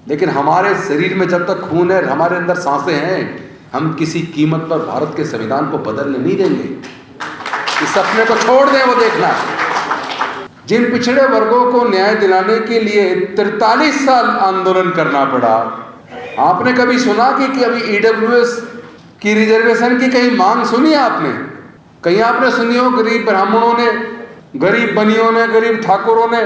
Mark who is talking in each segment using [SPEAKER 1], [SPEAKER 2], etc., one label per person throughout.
[SPEAKER 1] लेकिन हमारे शरीर में जब तक खून है, हमारे अंदर सांसें हैं, हम किसी कीमत पर भारत के संविधान को बदलने नहीं देंगे। इस सपने को छोड़ दें, वो देखना। जिन पिछड़े वर्गों को न्याय दिलाने के लिए 43 साल आंदोलन करना पड़ा, आपने कभी सुना कि अभी ईडब्ल्यूएस की रिजर्वेशन की कहीं मांग सुनी आपने? कहीं आपने सुनी हो गरीब ब्राह्मणों ने, गरीब बनियों ने, गरीब ठाकुरों ने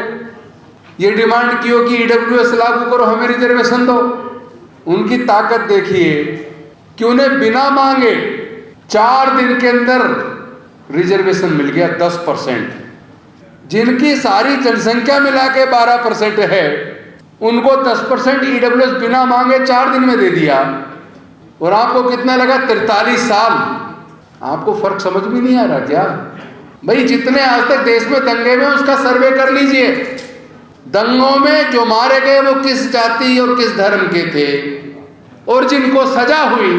[SPEAKER 1] ये डिमांड की हो कि ईडब्ल्यूएस लागू करो, हमें रिजर्वेशन दो? उनकी ताकत देखिए कि उन्हें बिना मांगे 4 दिन के अंदर रिजर्वेशन मिल गया 10%। जिनकी सारी जनसंख्या मिला के 12% है, उनको 10% ईडब्ल्यूएस बिना मांगे 4 दिन में दे दिया। और आपको कितना लगा? 43 साल। आपको फर्क समझ में नहीं आ रहा क्या? भाई, जितने आज तक देश में दंगे में, उसका सर्वे कर लीजिए। दंगों में जो मारे गए वो किस जाति और किस धर्म के थे, और जिनको सजा हुई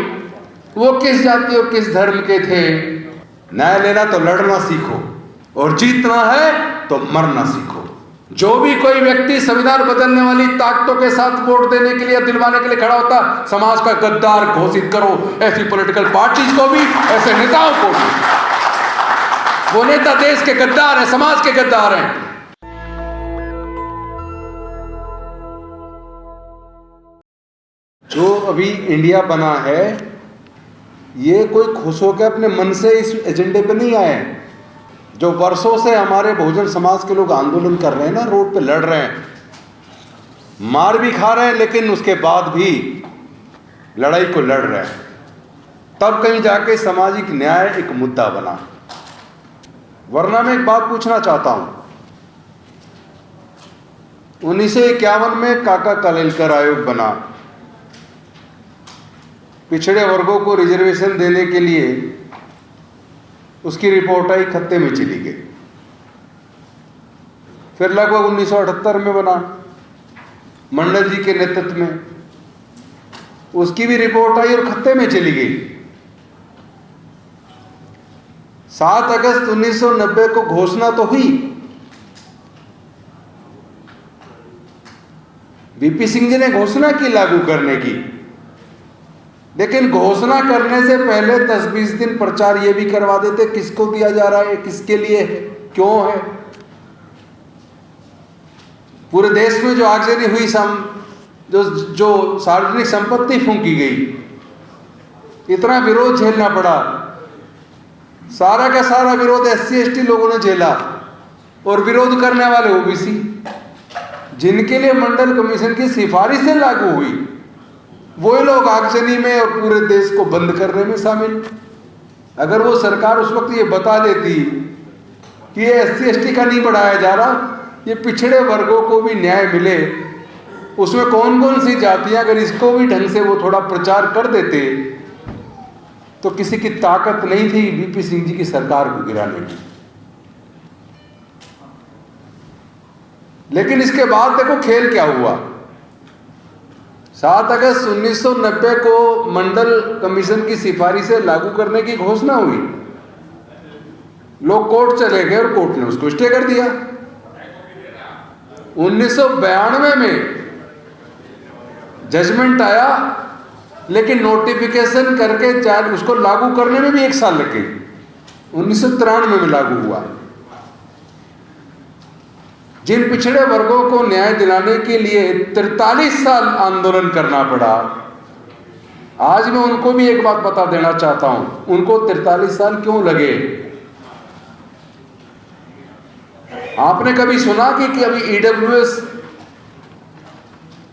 [SPEAKER 1] वो किस जाति और किस धर्म के थे। न्याय लेना तो लड़ना सीखो, और जीतना है तो मरना सीखो। जो भी कोई व्यक्ति संविधान बदलने वाली ताकतों के साथ वोट देने के लिए, दिलवाने के लिए खड़ा होता, समाज का गद्दार घोषित करो। ऐसी पॉलिटिकल पार्टीज को भी, ऐसे नेताओं को भी। वो नेता देश के गद्दार हैं, समाज के गद्दार हैं। जो अभी इंडिया बना है, ये कोई खुश होकर अपने मन से इस एजेंडे पे नहीं आए हैं। जो वर्षों से हमारे बहुजन समाज के लोग आंदोलन कर रहे हैं ना, रोड पे लड़ रहे हैं, मार भी खा रहे हैं, लेकिन उसके बाद भी लड़ाई को लड़ रहे हैं, तब कहीं जाके सामाजिक न्याय एक मुद्दा बना। वरना मैं एक बात पूछना चाहता हूं। 1951 में काका कालेलकर आयोग बना, पिछड़े वर्गों को रिजर्वेशन देने के लिए। उसकी रिपोर्ट आई, खत्ते में चली गई। फिर लगभग 1978 में बना, मंडल जी के नेतृत्व में, उसकी भी रिपोर्ट आई और खत्ते में चली गई। 7 अगस्त 1990 को घोषणा तो हुई, वीपी सिंह जी ने घोषणा की लागू करने की, लेकिन घोषणा करने से पहले 10-20 दिन प्रचार ये भी करवा देते किसको दिया जा रहा है, किसके लिए है, क्यों है। पूरे देश में जो आगजनी हुई, जो सार्वजनिक संपत्ति फूंकी गई, इतना विरोध झेलना पड़ा। सारा का सारा विरोध एससी एसटी लोगों ने झेला, और विरोध करने वाले ओबीसी, जिनके लिए मंडल कमीशन की सिफारिश से लागू हुई, वही लोग आगजनी में और पूरे देश को बंद करने में शामिल। अगर वो सरकार उस वक्त ये बता देती कि ये एससी एसटी का नहीं बढ़ाया जा रहा, ये पिछड़े वर्गों को भी न्याय मिले, उसमें कौन कौन सी जातियां, अगर इसको भी ढंग से वो थोड़ा प्रचार कर देते, तो किसी की ताकत नहीं थी वीपी सिंह जी की सरकार को गिराने की। लेकिन इसके बाद देखो खेल क्या हुआ। 7 अगस्त 1990 को मंडल कमीशन की सिफारिश से लागू करने की घोषणा हुई। लोग कोर्ट चले गए और कोर्ट ने उसको स्टे कर दिया। 1992 में जजमेंट आया, लेकिन नोटिफिकेशन करके उसको लागू करने में भी 1 साल लग गई। 1993 में लागू हुआ। जिन पिछड़े वर्गों को न्याय दिलाने के लिए 43 साल आंदोलन करना पड़ा, आज मैं उनको भी एक बात बता देना चाहता हूं, उनको 43 साल क्यों लगे। आपने कभी सुना कि अभी ईडब्ल्यूएस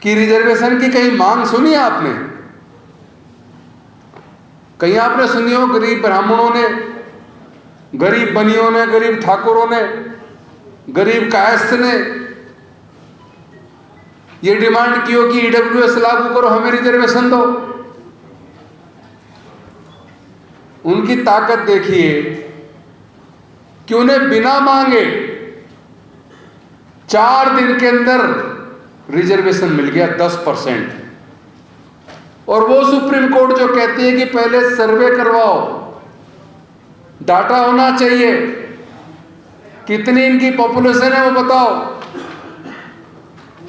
[SPEAKER 1] की रिजर्वेशन की कहीं मांग सुनी आपने? कहीं आपने सुनी हो गरीब ब्राह्मणों ने, गरीब बनियों ने, गरीब ठाकुरों ने, गरीब कायस्थ ने ये डिमांड की हो कि ईडब्ल्यूएस लागू करो, हमें रिजर्वेशन दो? उनकी ताकत देखिए कि उन्हें बिना मांगे 4 दिन के अंदर रिजर्वेशन मिल गया 10%। और वो सुप्रीम कोर्ट जो कहती है कि पहले सर्वे करवाओ, डाटा होना चाहिए, कितनी इनकी पॉपुलेशन है वो बताओ,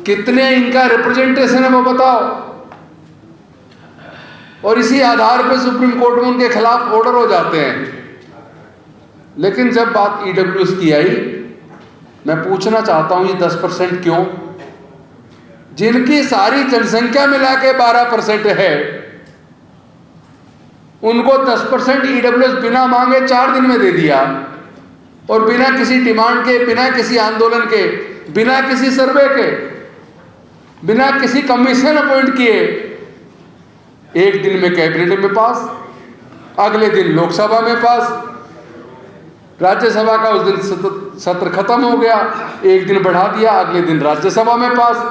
[SPEAKER 1] कितने इनका रिप्रेजेंटेशन है वो बताओ, और इसी आधार पे सुप्रीम कोर्ट में उनके खिलाफ ऑर्डर हो जाते हैं। लेकिन जब बात ईडब्ल्यूएस की आई, मैं पूछना चाहता हूं ये 10% क्यों? जिनकी सारी जनसंख्या मिला के 12% है, उनको 10% ईडब्ल्यूएस बिना मांगे 4 दिन में दे दिया, और बिना किसी डिमांड के, बिना किसी आंदोलन के, बिना किसी सर्वे के, बिना किसी कमीशन अपॉइंट किए, एक दिन में कैबिनेट में पास, अगले दिन लोकसभा में पास, राज्यसभा का उस दिन सत्र खत्म हो गया, एक दिन बढ़ा दिया, अगले दिन राज्यसभा में पास,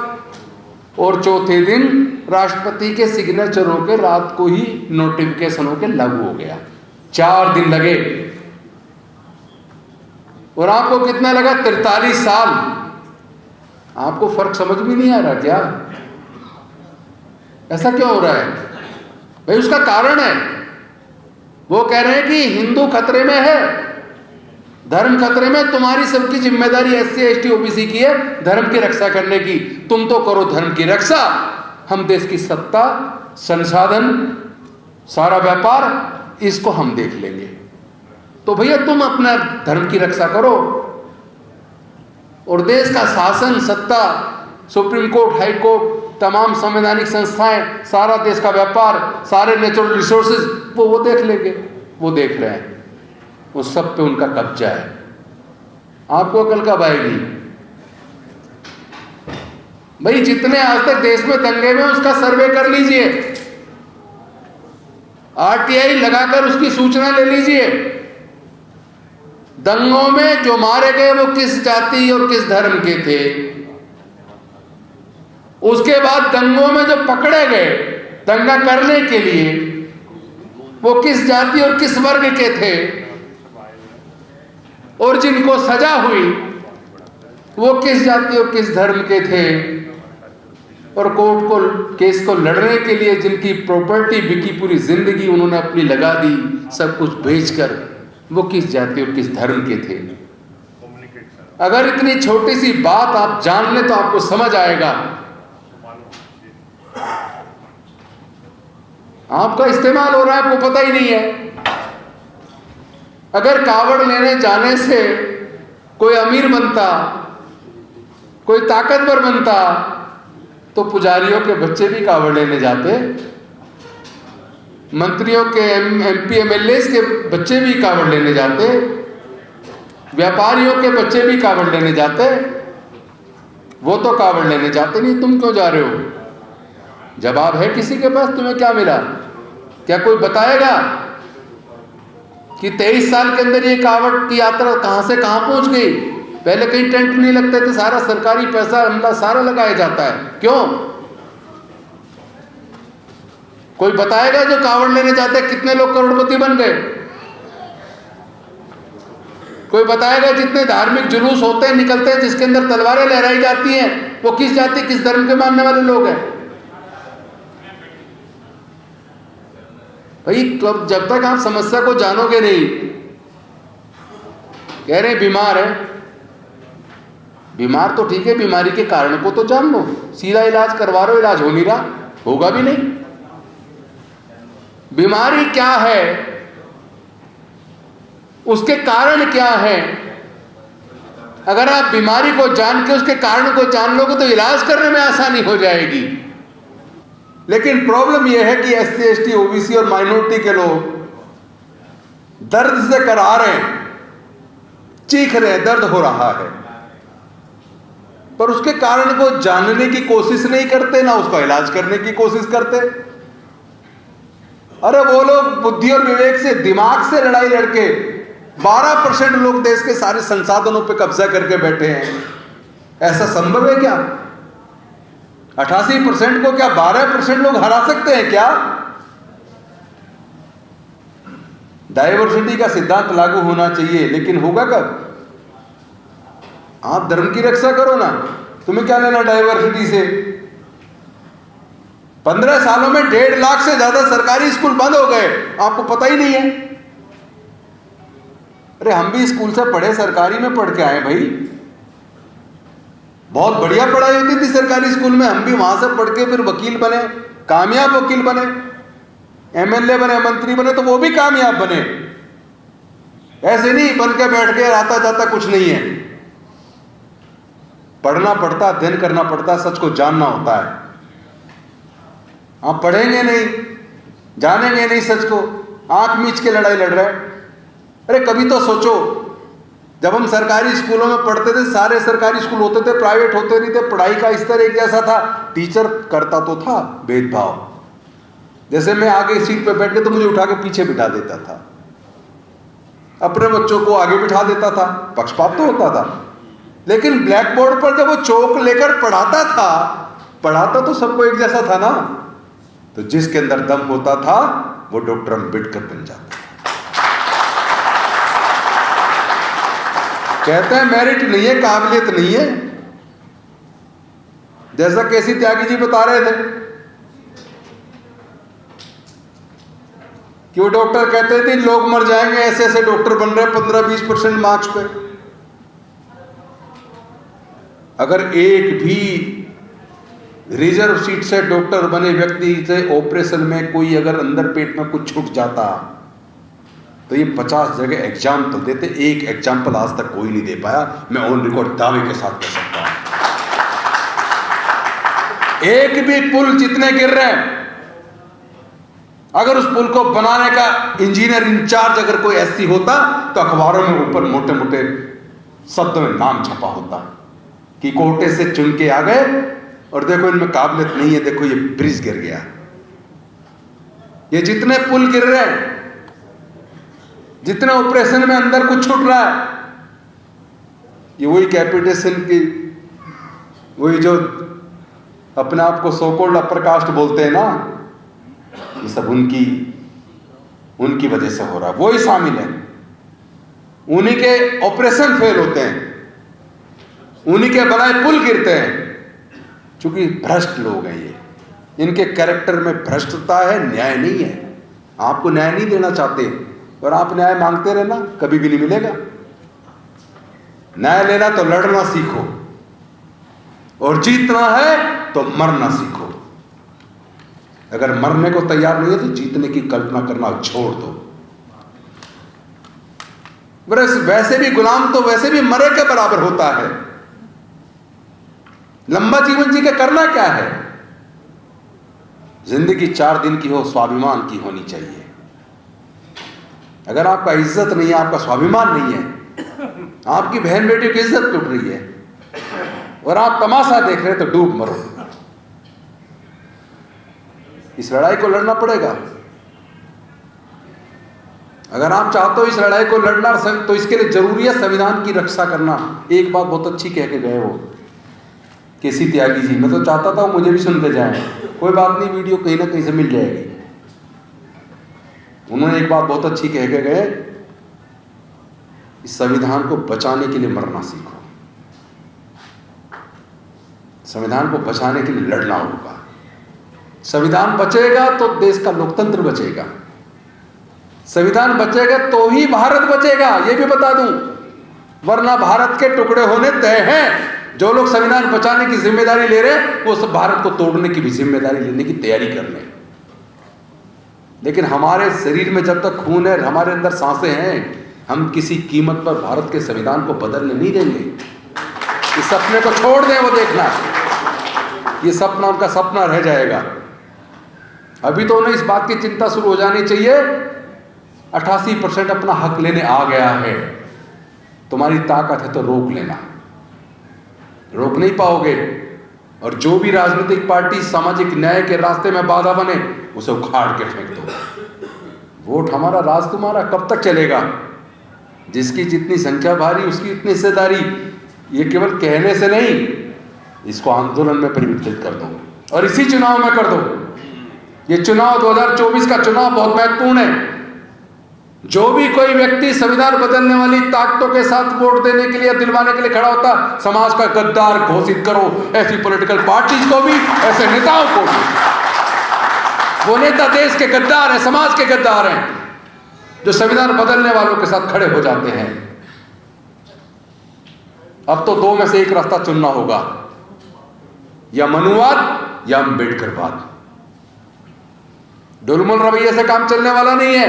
[SPEAKER 1] और चौथे दिन राष्ट्रपति के सिग्नेचर होकर रात को ही नोटिफिकेशन होकर लागू हो गया। 4 दिन लगे। और आपको कितना लगा? 43 साल। आपको फर्क समझ में नहीं आ रहा क्या? ऐसा क्यों हो रहा है भाई? उसका कारण है, वो कह रहे हैं कि हिंदू खतरे में है, धर्म खतरे में, तुम्हारी सबकी जिम्मेदारी SC ST OBC की है धर्म की रक्षा करने की, तुम तो करो धर्म की रक्षा, हम देश की सत्ता, संसाधन, सारा व्यापार इसको हम देख लेंगे। तो भैया तुम अपना धर्म की रक्षा करो, और देश का शासन, सत्ता, सुप्रीम कोर्ट, हाई कोर्ट, तमाम संवैधानिक संस्थाएं, सारा देश का व्यापार, सारे नेचुरल रिसोर्सेज वो देख लेंगे। वो देख रहे हैं, वो सब पे उनका कब्जा है। आपको अकल कब आएगी भाई? जितने आज तक देश में दंगे हुए उसका सर्वे कर लीजिए, RTI लगाकर उसकी सूचना ले लीजिए। दंगों में जो मारे गए वो किस जाति और किस धर्म के थे, उसके बाद दंगों में जो पकड़े गए दंगा करने के लिए वो किस जाति और किस वर्ग के थे, और जिनको सजा हुई वो किस जाति और किस धर्म के थे, और कोर्ट को केस को लड़ने के लिए जिनकी प्रॉपर्टी बिकी, पूरी जिंदगी उन्होंने अपनी लगा दी सब कुछ बेचकर, वो किस जाति और किस धर्म के थे। अगर इतनी छोटी सी बात आप जान लें तो आपको समझ आएगा। आपका इस्तेमाल हो रहा है, आपको पता ही नहीं है। अगर कावड़ लेने जाने से कोई अमीर बनता, कोई ताकतवर बनता, तो पुजारियों के बच्चे भी कावड़ लेने जाते, मंत्रियों के, MP MLAs के बच्चे भी कावड़ लेने जाते, व्यापारियों के बच्चे भी कावड़ लेने जाते। वो तो कावड़ लेने जाते नहीं, तुम क्यों जा रहे हो? जवाब है किसी के पास? तुम्हें क्या मिला? क्या कोई बताएगा कि 23 साल के अंदर ये कावड़ की यात्रा कहां से कहां पहुंच गई? पहले कहीं टेंट नहीं लगते थे, सारा सरकारी पैसा हमला सारा लगाया जाता है। क्यों? कोई बताएगा जो कावड़ लेने जाते हैं कितने लोग करोड़पति बन गए? कोई बताएगा जितने धार्मिक जुलूस होते हैं, निकलते हैं, जिसके अंदर तलवारें लहराई जाती हैं, वो किस जाति किस धर्म के मानने वाले लोग हैं? भाई जब तक आप समस्या को जानोगे नहीं, कह रहे हैं बीमार है, बीमार तो ठीक है, बीमारी के कारण को तो जान लो, सीधा इलाज करवा रहे हो, इलाज हो नहीं रहा, होगा भी नहीं। बीमारी क्या है, उसके कारण क्या है, अगर आप बीमारी को जान के उसके कारण को जान लोगे तो इलाज करने में आसानी हो जाएगी। लेकिन प्रॉब्लम यह है कि SC ST OBC और माइनॉरिटी के लोग दर्द से करा रहे हैं, चीख रहे हैं, दर्द हो रहा है, पर उसके कारण को जानने की कोशिश नहीं करते, ना उसका इलाज करने की कोशिश करते। अरे वो लोग बुद्धि और विवेक से, दिमाग से लड़ाई लड़के 12% लोग देश के सारे संसाधनों पे कब्जा करके बैठे हैं। ऐसा संभव है क्या? 88% को क्या 12% लोग हरा सकते हैं क्या? डाइवर्सिटी का सिद्धांत लागू होना चाहिए, लेकिन होगा कब? आप धर्म की रक्षा करो ना, तुम्हें क्या लेना डाइवर्सिटी से? 15 सालों में 1.5 लाख से ज्यादा सरकारी स्कूल बंद हो गए, आपको पता ही नहीं है। अरे हम भी स्कूल से पढ़े, सरकारी में पढ़ के आए भाई, बहुत बढ़िया पढ़ाई होती थी सरकारी स्कूल में, हम भी वहां से पढ़ के फिर वकील बने, कामयाब वकील बने, एमएलए बने, मंत्री बने, तो वो भी कामयाब बने। ऐसे नहीं बन के बैठ के आता जाता कुछ नहीं है। पढ़ना पड़ता, अध्ययन करना पड़ता, सच को जानना होता है। आप पढ़ेंगे नहीं, जानेंगे नहीं सच को, आंख मीच के लड़ाई लड़ रहे हैं। अरे कभी तो सोचो, जब हम सरकारी स्कूलों में पढ़ते थे, सारे सरकारी स्कूल होते थे, प्राइवेट होते नहीं थे, पढ़ाई का स्तर एक जैसा था, टीचर करता तो था भेदभाव। जैसे मैं आगे सीट पे बैठ के तो मुझे उठा के पीछे बिठा देता था, अपने बच्चों को आगे बिठा देता था, पक्षपात तो होता था। लेकिन ब्लैक बोर्ड पर जब वो चौक लेकर पढ़ाता तो सबको एक जैसा था ना। तो जिसके अंदर दम होता था वो डॉक्टर अम्बेडकर बन जाता था। कहते हैं मेरिट नहीं है, काबिलियत नहीं है। जैसा केसी त्यागी जी बता रहे थे कि वो डॉक्टर कहते थे लोग मर जाएंगे, ऐसे ऐसे डॉक्टर बन रहे 15-20% मार्क्स पे। अगर एक भी रिजर्व सीट से डॉक्टर बने व्यक्ति से ऑपरेशन में कोई अगर अंदर पेट में कुछ छूट जाता तो ये 50 जगह एग्जाम तो देते, एक एग्जाम्पल आज तक कोई नहीं दे पाया। मैं ऑन रिकॉर्ड दावे के साथ कह सकता हूं, एक भी पुल जितने गिर रहे हैं, अगर उस पुल को बनाने का इंजीनियर इंचार्ज अगर कोई ऐसी होता तो अखबारों में ऊपर मोटे मोटे शब्दों में नाम छपा होता कि कोटे से चुन के आ गए और देखो इनमें काबिलियत नहीं है, देखो ये ब्रिज गिर गया। ये जितने पुल गिर रहे हैं, जितने ऑपरेशन में अंदर कुछ छूट रहा है, ये वही कैपिटेशन की, वही जो अपने आप को सोकोल्ड अपर कास्ट बोलते हैं ना, ये सब उनकी वजह से हो रहा है, वही शामिल है। उन्हीं के ऑपरेशन फेल होते हैं, उन्हीं के बनाए पुल गिरते हैं, क्योंकि भ्रष्ट लोग हैं ये। इनके कैरेक्टर में भ्रष्टता है, न्याय नहीं है। आपको न्याय नहीं देना चाहते और आप न्याय मांगते रहना, कभी भी नहीं मिलेगा। न्याय लेना तो लड़ना सीखो, और जीतना है तो मरना सीखो। अगर मरने को तैयार नहीं है तो जीतने की कल्पना करना छोड़ दो। वैसे भी गुलाम तो वैसे भी मरे के बराबर होता है। लंबा जीवन जी के करना क्या है? जिंदगी 4 दिन की हो, स्वाभिमान की होनी चाहिए। अगर आपका इज्जत नहीं है, आपका स्वाभिमान नहीं है, आपकी बहन बेटी की इज्जत टूट रही है और आप तमाशा देख रहे हैं, तो डूब मरो। इस लड़ाई को लड़ना पड़ेगा। अगर आप चाहते हो इस लड़ाई को लड़ना, तो इसके लिए जरूरी है संविधान की रक्षा करना। एक बात बहुत अच्छी कह के गए वो केसी त्यागी जी, मैं तो चाहता था मुझे भी सुनते जाएं, कोई बात नहीं, वीडियो कहीं ना कहीं से मिल जाएगी। उन्होंने एक बात बहुत अच्छी कह के गए, इस संविधान को बचाने के लिए मरना सीखो, संविधान को बचाने के लिए लड़ना होगा। संविधान बचेगा तो देश का लोकतंत्र बचेगा, संविधान बचेगा तो ही भारत बचेगा, ये भी बता दूं, वरना भारत के टुकड़े होने तय हैं। जो लोग संविधान बचाने की जिम्मेदारी ले रहे हैं, वो सब भारत को तोड़ने की भी जिम्मेदारी लेने की तैयारी कर रहे हैं। लेकिन हमारे शरीर में जब तक खून है, हमारे अंदर सांसें हैं, हम किसी कीमत पर भारत के संविधान को बदलने नहीं देंगे। इस सपने को छोड़ दें, वो देखना, ये सपना उनका सपना रह जाएगा। अभी तो उन्हें इस बात की चिंता शुरू हो जानी चाहिए, 88% अपना हक लेने आ गया है, तुम्हारी ताकत है तो रोक लेना, रोक नहीं पाओगे। और जो भी राजनीतिक पार्टी सामाजिक न्याय के रास्ते में बाधा बने, उसे उखाड़ के फेंक दो। वोट हमारा, राज तुम्हारा, कब तक चलेगा? जिसकी जितनी संख्या भारी उसकी इतनी हिस्सेदारी, ये केवल कहने से नहीं, इसको आंदोलन में परिवर्तित कर दो और इसी चुनाव में कर दो। ये चुनाव 2024 का चुनाव बहुत महत्वपूर्ण है। जो भी कोई व्यक्ति संविधान बदलने वाली ताकतों के साथ वोट देने के लिए, दिलवाने के लिए खड़ा होता, समाज का गद्दार घोषित करो। ऐसी पॉलिटिकल पार्टीज को भी, ऐसे नेताओं को भी। वो नेता देश के गद्दार हैं, समाज के गद्दार हैं, जो संविधान बदलने वालों के साथ खड़े हो जाते हैं। अब तो 2 में से एक रास्ता चुनना होगा। या मनुवाद या अम्बेडकरवाद। डुलमुल रवैये से काम चलने वाला नहीं है।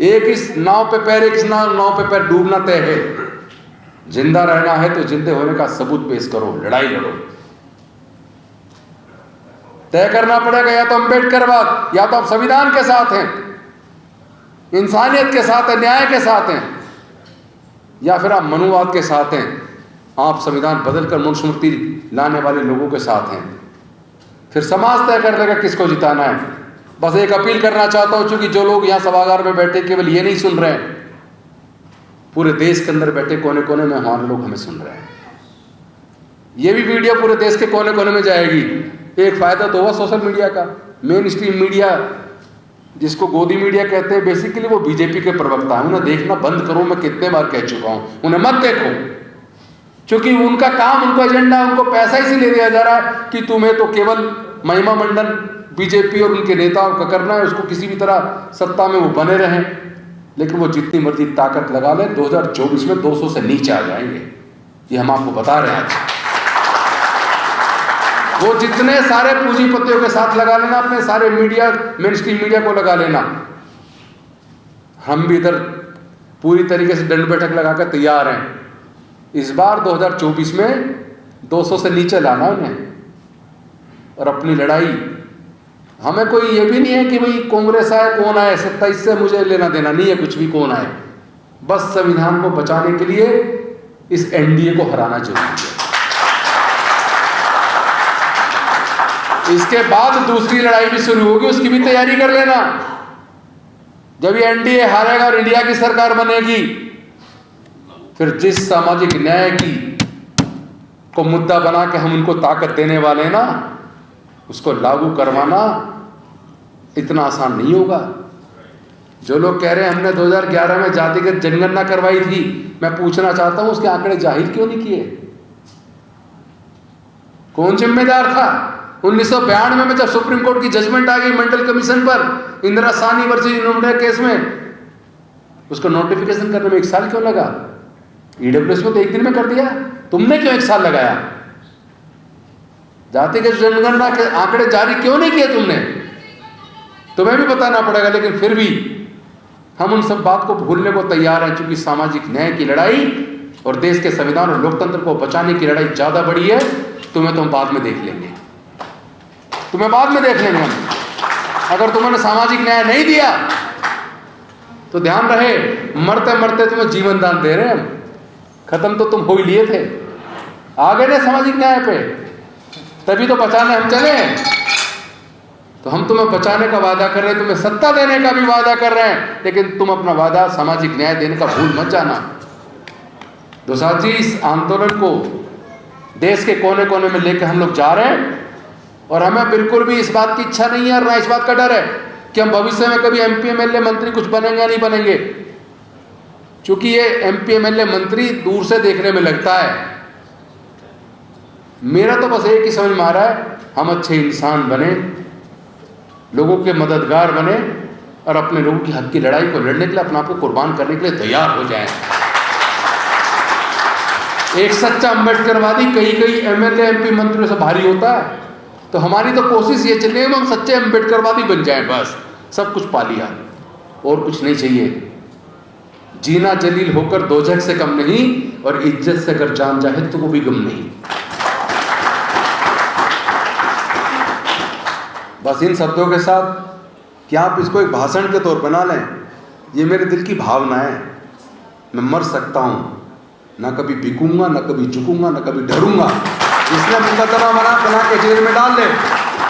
[SPEAKER 1] एक इस नाव पे पैर, एक इस नाव पे पैर, डूबना तय है। जिंदा रहना है तो जिंदे होने का सबूत पेश करो, लड़ाई लड़ो। तय करना पड़ेगा, या तो अम्बेडकरवाद, या तो आप संविधान के साथ हैं, इंसानियत के साथ हैं, न्याय के साथ हैं, या फिर आप मनुवाद के साथ हैं। आप संविधान बदलकर मनुस्मृति लाने वाले लोगों के साथ हैं। फिर समाज तय कर लेगा किसको जिताना है। बस एक अपील करना चाहता हूं, चूंकि जो लोग यहां सभागार में बैठे केवल ये नहीं सुन रहे हैं, पूरे देश के अंदर बैठे कोने कोने में हमारे लोग हमें सुन रहे हैं। ये भी वीडियो पूरे देश के कोने कोने में जाएगी। एक फायदा तो हुआ सोशल मीडिया का। मेन स्ट्रीम मीडिया, जिसको गोदी मीडिया कहते हैं, बेसिकली वो बीजेपी के प्रवक्ता हैं। उन्हें देखना बंद करो, मैं कितने बार कह चुका हूं, उन्हें मत देखो, क्योंकि उनका काम, उनको एजेंडा, उनको पैसा इसीलिए दिया जा रहा है कि तुम्हें तो केवल महिमा मंडन बीजेपी और उनके नेताओं का करना है, उसको किसी भी तरह सत्ता में वो बने रहें। लेकिन वो जितनी मर्जी ताकत लगा ले, 2024 में 200 से नीचे आ जाएंगे, ये हम आपको बता रहे हैं। वो जितने सारे पूंजीपतियों के साथ लगा लेना, अपने सारे मीडिया, मेन स्ट्रीम मीडिया को लगा लेना, हम भी इधर पूरी तरीके से दंड बैठक लगाकर तैयार हैं। इस बार 2024 में 200 से नीचे लाना उन्हें, और अपनी लड़ाई। हमें कोई ये भी नहीं है कि भाई कांग्रेस आए कौन आए, 27 से मुझे लेना देना नहीं है कुछ भी, कौन आए। बस संविधान को बचाने के लिए इस एनडीए को हराना जरूरी है। इसके बाद दूसरी लड़ाई भी शुरू होगी, उसकी भी तैयारी कर लेना। जब ये एनडीए हारेगा और इंडिया की सरकार बनेगी, फिर जिस सामाजिक न्याय की को मुद्दा बना के हम उनको ताकत देने वाले ना, उसको लागू करवाना इतना आसान नहीं होगा। जो लोग कह रहे हैं हमने 2011 में जातिगत जनगणना करवाई थी, मैं पूछना चाहता हूं उसके आंकड़े जाहिर क्यों नहीं किए? कौन जिम्मेदार था? 1992 में जब सुप्रीम कोर्ट की जजमेंट आ गई मंडल कमीशन पर, Indira Sahni versus university case में, उसको नोटिफिकेशन करने में 1 साल क्यों लगा? ईडब्ल्यूएस को तो 1 दिन में कर दिया, तुमने क्यों 1 साल लगाया? जातिगत जनगणना के आंकड़े जारी क्यों नहीं किए तुमने? तुम्हें भी बताना पड़ेगा। लेकिन फिर भी हम उन सब बात को भूलने को तैयार हैं, क्योंकि सामाजिक न्याय की लड़ाई और देश के संविधान और लोकतंत्र को बचाने की लड़ाई ज्यादा बड़ी है। तुम्हें तो हम बाद में देख लेंगे, तुम्हें बाद में देख लेंगे हम। अगर तुमने सामाजिक न्याय नहीं दिया तो ध्यान रहे, मरते मरते तुम्हें जीवन दान दे रहे हैं हम। खत्म तो तुम हो ही लिए थे, आ गए ना सामाजिक न्याय पे, तभी तो बचाने हम चले हैं। तो हम तुम्हें बचाने का वादा कर रहे हैं, तुम्हें सत्ता देने का भी वादा कर रहे हैं, लेकिन तुम अपना वादा सामाजिक न्याय देने का भूल मत जाना। दोसांझ जी, इस आंदोलन को देश के कोने कोने में लेकर हम लोग जा रहे हैं, और हमें बिल्कुल भी इस बात की इच्छा नहीं है और ना इस बात का डर है कि हम भविष्य में कभी एमपी एमएलए मंत्री कुछ बनेंगे या नहीं बनेंगे। क्योंकि ये एमपी एमएलए मंत्री दूर से देखने में लगता है, मेरा तो बस एक ही समझ में आ रहा है, हम अच्छे इंसान बने, लोगों के मददगार बने, और अपने लोगों की हक की लड़ाई को लड़ने के लिए अपने आप को कुर्बान करने के लिए तैयार हो जाएं। एक सच्चा अम्बेडकरवादी कई एमएलए एमपी मंत्रियों से भारी होता है। तो हमारी तो कोशिश ये चल रही है हम सच्चे अम्बेडकरवादी बन जाएं, बस सब कुछ पा लिया और कुछ नहीं चाहिए। जीना जलील होकर दोजख से कम नहीं, और इज्जत से अगर जान जाए तो वो भी गम नहीं। बस इन शब्दों के साथ, क्या आप इसको एक भाषण के तौर पर ना लें, ये मेरे दिल की भावना है। मैं मर सकता हूँ, ना कभी बिकूंगा, ना कभी झुकूंगा, ना कभी डरूंगा। इसने मुकदमा बना के जेल में डाल दे,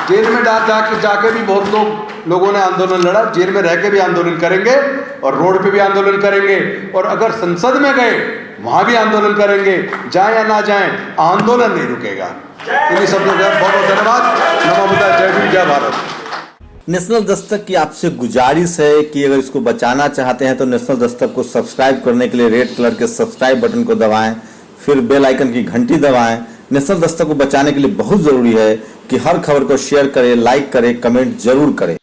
[SPEAKER 1] जेल में जाके भी बहुत लोगों ने आंदोलन लड़ा, जेल में रह के भी आंदोलन करेंगे और रोड पे भी आंदोलन करेंगे, और अगर संसद में गए वहां भी आंदोलन करेंगे। जाए या ना जाए, आंदोलन नहीं रुकेगा। इन्हीं शब्दों का बहुत बहुत धन्यवाद। नमो बुद्धाय, जय भीम, जय भारत।
[SPEAKER 2] नेशनल दस्तक की आपसे गुजारिश है कि अगर इसको बचाना चाहते हैं तो नेशनल दस्तक को सब्सक्राइब करने के लिए रेड कलर के सब्सक्राइब बटन को दबाएं, फिर बेल आइकन की घंटी दबाएं। नेशनल दस्तक को बचाने के लिए बहुत जरूरी है कि हर खबर को शेयर करें, लाइक करें, कमेंट जरूर करें।